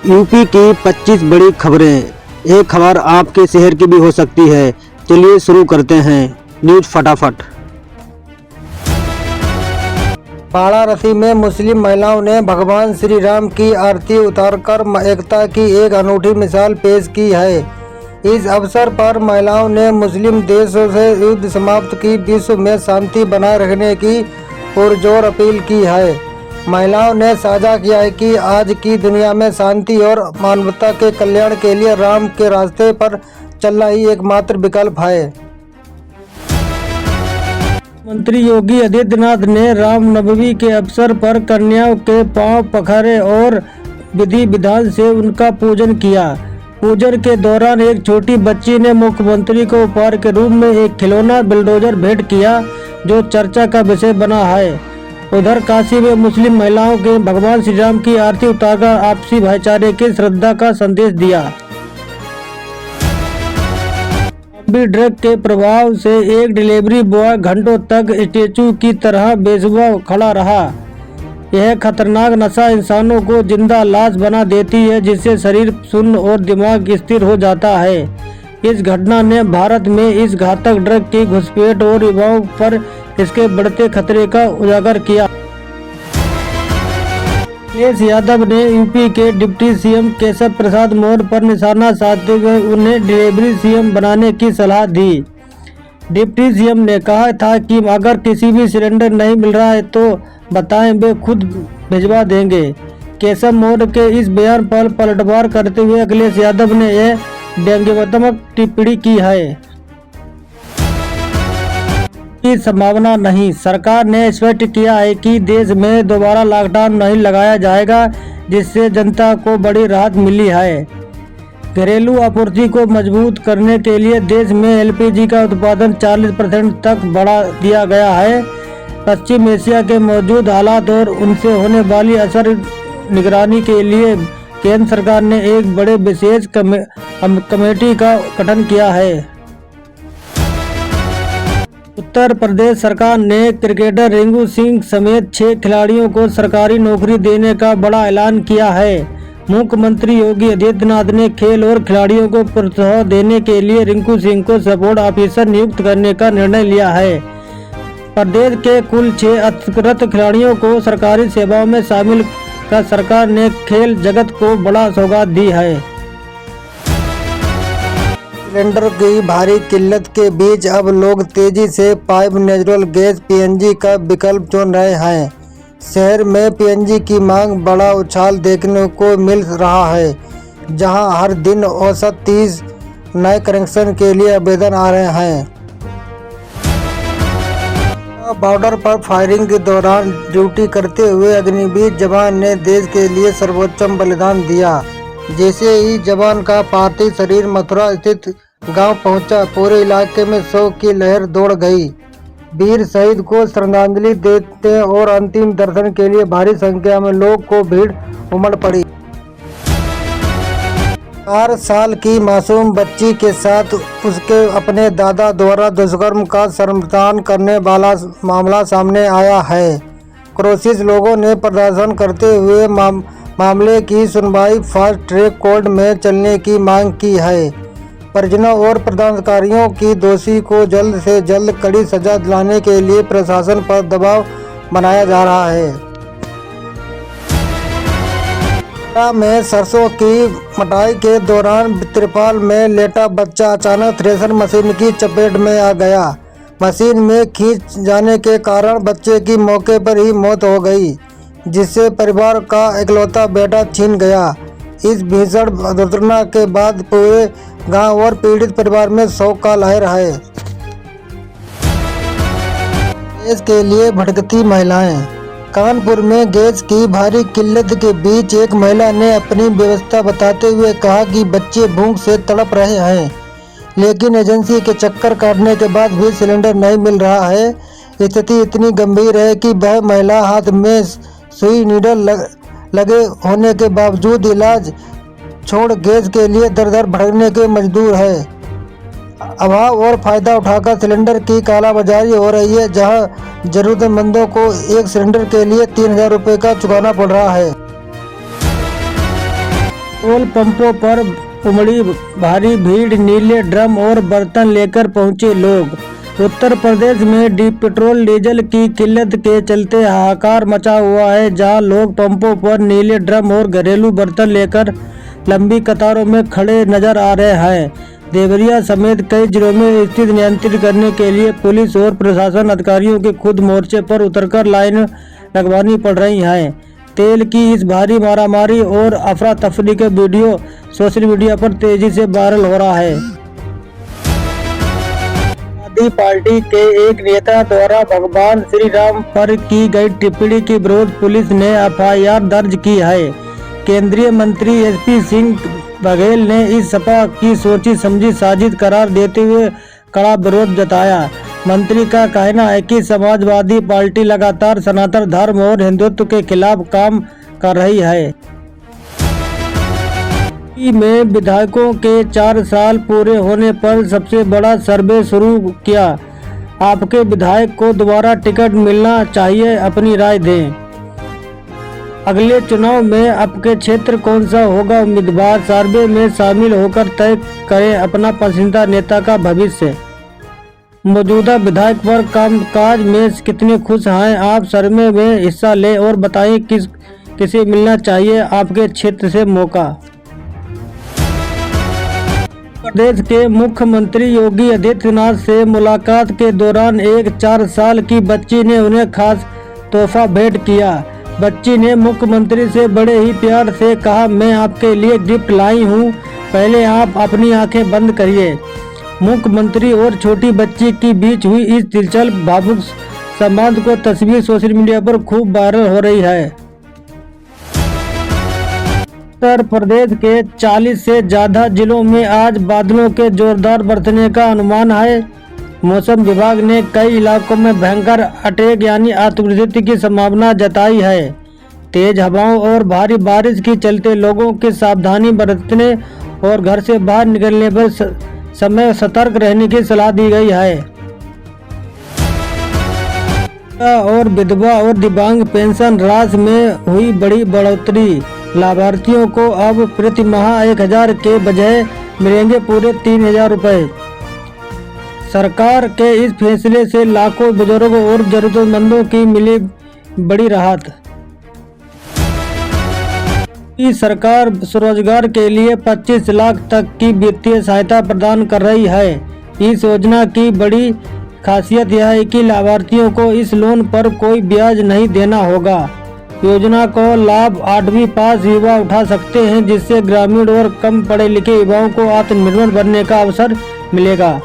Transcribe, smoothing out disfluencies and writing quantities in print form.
UP की 25 बड़ी खबरें। एक खबर आपके शहर की भी हो सकती है। चलिए शुरू करते हैं न्यूज़ फटाफट। वाराणसी में मुस्लिम महिलाओं ने भगवान श्री राम की आरती उतारकर एकता की एक अनूठी मिसाल पेश की है। इस अवसर पर महिलाओं ने मुस्लिम देशों से युद्ध समाप्त की, विश्व में शांति बनाए रखने की पुरजोर अपील की है। महिलाओं ने साझा किया है कि आज की दुनिया में शांति और मानवता के कल्याण के लिए राम के रास्ते पर चलना ही एकमात्र विकल्प है। मुख्यमंत्री योगी आदित्यनाथ ने रामनवमी के अवसर पर कन्याओं के पांव पखारे और विधि विधान से उनका पूजन किया। पूजन के दौरान एक छोटी बच्ची ने मुख्यमंत्री को उपहार के रूप में एक खिलौना बुलडोजर भेंट किया, जो चर्चा का विषय बना है। उधर काशी में मुस्लिम महिलाओं के भगवान श्री राम की आरती उतारकर आपसी भाईचारे की श्रद्धा का संदेश दिया। ड्रग के प्रभाव से एक डिलीवरी बॉय घंटों तक स्टैचू की तरह बेसुरा खड़ा रहा। यह खतरनाक नशा इंसानों को जिंदा लाश बना देती है, जिससे शरीर सुन्न और दिमाग स्थिर हो जाता है। इस घटना ने भारत में इस घातक ड्रग की घुसपैठ और युवाओं पर इसके बढ़ते खतरे का उजागर किया। अखिलेश यादव ने यूपी के डिप्टी सीएम केशव प्रसाद मौर्य पर निशाना साधते हुए उन्हें डिलीवरी सीएम बनाने की सलाह दी। डिप्टी सीएम ने कहा था कि अगर किसी भी सिलेंडर नहीं मिल रहा है तो बताएं, वे खुद भिजवा देंगे। केशव मौर्य के इस बयान पर पलटवार करते हुए अखिलेश यादव ने यह व्यंग्यात्मक टिप्पणी की है की संभावना नहीं। सरकार ने स्पष्ट किया है कि देश में दोबारा लॉकडाउन नहीं लगाया जाएगा, जिससे जनता को बड़ी राहत मिली है। घरेलू आपूर्ति को मजबूत करने के लिए देश में एलपीजी का उत्पादन 40% तक बढ़ा दिया गया है। पश्चिम एशिया के मौजूद हालात और उनसे होने वाली असर निगरानी के लिए केंद्र सरकार ने एक बड़े विशेष कमेटी का गठन किया है। उत्तर प्रदेश सरकार ने क्रिकेटर रिंकू सिंह समेत 6 खिलाड़ियों को सरकारी नौकरी देने का बड़ा ऐलान किया है। मुख्यमंत्री योगी आदित्यनाथ ने खेल और खिलाड़ियों को प्रोत्साहन देने के लिए रिंकू सिंह को सपोर्ट ऑफिसर नियुक्त करने का निर्णय लिया है। प्रदेश के कुल 6 अधिकृत खिलाड़ियों को सरकारी सेवाओं में शामिल कर सरकार ने खेल जगत को बड़ा सौगात दी है। सिलेंडर की भारी किल्लत के बीच अब लोग तेजी से पाइप नेचुरल गैस पीएनजी का विकल्प चुन रहे हैं। शहर में पीएनजी की मांग बड़ा उछाल देखने को मिल रहा है, जहां हर दिन औसत 30 नए कनेक्शन के लिए आवेदन आ रहे हैं। बॉर्डर पर फायरिंग के दौरान ड्यूटी करते हुए अग्निवीर जवान ने देश के लिए सर्वोच्च बलिदान दिया। जैसे ही जवान का पार्थिव शरीर मथुरा स्थित गांव पहुंचा, पूरे इलाके में शोक की लहर दौड़ गई। वीर शहीद को श्रद्धांजलि देते और अंतिम दर्शन के लिए भारी संख्या में लोग को भीड़ उमड़ पड़ी। 4 साल की मासूम बच्ची के साथ उसके अपने दादा द्वारा दुष्कर्म का शर्मसार करने वाला मामला सामने आया है। क्रोशित लोगों ने प्रदर्शन करते हुए मामले की सुनवाई फास्ट ट्रैक कोर्ट में चलने की मांग की है। परिजनों और प्रदर्शनकारियों की दोषी को जल्द से जल्द कड़ी सजा दिलाने के लिए प्रशासन पर दबाव बनाया जा रहा है। में सरसों की मटाई के दौरान त्रिपाल में लेटा बच्चा अचानक थ्रेशर मशीन की चपेट में आ गया। मशीन में खींच जाने के कारण बच्चे की मौके पर ही मौत हो गई, जिससे परिवार का इकलौता बेटा छिन गया। इस भीषण दुर्घटना के बाद पूरे गांव और पीड़ित परिवार में शोक का लहर है। गैस के लिए भटकती महिलाएं। कानपुर में गैस की भारी किल्लत के बीच एक महिला ने अपनी व्यवस्था बताते हुए कहा कि बच्चे भूख से तड़प रहे हैं, लेकिन एजेंसी के चक्कर काटने के बाद भी सिलेंडर नहीं मिल रहा है। स्थिति इतनी गंभीर है कि वह महिला हाथ में सुई नीडल लगे होने के बावजूद इलाज छोड़ गैस के लिए दर दर भटकने के मजदूर है। अभाव और फायदा उठाकर सिलेंडर की कालाबाजारी हो रही है, जहां जरूरतमंदों को एक सिलेंडर के लिए 3000 रुपये का चुकाना पड़ रहा है। पेट्रोल पंपों पर उमड़ी भारी भीड़, नीले ड्रम और बर्तन लेकर पहुंचे लोग। उत्तर प्रदेश में पेट्रोल डीजल की किल्लत के चलते हाहाकार मचा हुआ है, जहां लोग पंपों पर नीले ड्रम और घरेलू बर्तन लेकर लंबी कतारों में खड़े नजर आ रहे हैं। देवरिया समेत कई जिलों में स्थिति नियंत्रित करने के लिए पुलिस और प्रशासन अधिकारियों के खुद मोर्चे पर उतरकर लाइन लगवानी पड़ रही है। तेल की इस भारी मारामारी और अफरा तफरी का वीडियो सोशल मीडिया पर तेजी से वायरल हो रहा है। समाजवादी पार्टी के एक नेता द्वारा भगवान श्री राम पर की गई टिप्पणी के विरोध पुलिस ने एफआईआर दर्ज की है। केंद्रीय मंत्री एसपी सिंह बघेल ने इस सपा की सोची समझी साजिश करार देते हुए कड़ा विरोध जताया। मंत्री का कहना है कि समाजवादी पार्टी लगातार सनातन धर्म और हिंदुत्व के खिलाफ काम कर रही है। में विधायकों के 4 साल पूरे होने पर सबसे बड़ा सर्वे शुरू किया। आपके विधायक को दोबारा टिकट मिलना चाहिए, अपनी राय दें। अगले चुनाव में आपके क्षेत्र कौन सा होगा उम्मीदवार, सर्वे में शामिल होकर तय करें अपना पसंदीदा नेता का भविष्य। मौजूदा विधायक पर कामकाज में कितने खुश हैं आप, सर्वे में हिस्सा लें और बताएं किसे मिलना चाहिए आपके क्षेत्र से मौका। प्रदेश के मुख्यमंत्री योगी आदित्यनाथ से मुलाकात के दौरान एक 4 साल की बच्ची ने उन्हें खास तोहफा भेंट किया। बच्ची ने मुख्यमंत्री से बड़े ही प्यार से कहा, मैं आपके लिए गिफ्ट लाई हूँ, पहले आप अपनी आंखें बंद करिए। मुख्यमंत्री और छोटी बच्ची के बीच हुई इस दिलचस्प भावुक संवाद को तस्वीर सोशल मीडिया पर खूब वायरल हो रही है। उत्तर प्रदेश के 40 से ज्यादा जिलों में आज बादलों के जोरदार बरसने का अनुमान है। मौसम विभाग ने कई इलाकों में भयंकर अटैक यानी अतिवृष्टि की संभावना जताई है। तेज हवाओं और भारी बारिश के चलते लोगों की सावधानी बरतने और घर से बाहर निकलने पर समय सतर्क रहने की सलाह दी गई है। और विधवा और दिव्यांग पेंशन राशि में हुई बड़ी बढ़ोतरी। लाभार्थियों को अब प्रति माह 1000 के बजाय मिलेंगे पूरे 3000 रुपए। सरकार के इस फैसले से लाखों बुजुर्गों और जरूरतमंदों की मिली बड़ी राहत। सरकार स्वरोजगार के लिए 25 लाख तक की वित्तीय सहायता प्रदान कर रही है। इस योजना की बड़ी खासियत यह है कि लाभार्थियों को इस लोन पर कोई ब्याज नहीं देना होगा। योजना को लाभ 8वीं पास युवा उठा सकते हैं, जिससे ग्रामीण और कम पढ़े लिखे युवाओं को आत्मनिर्भर बनने का अवसर मिलेगा।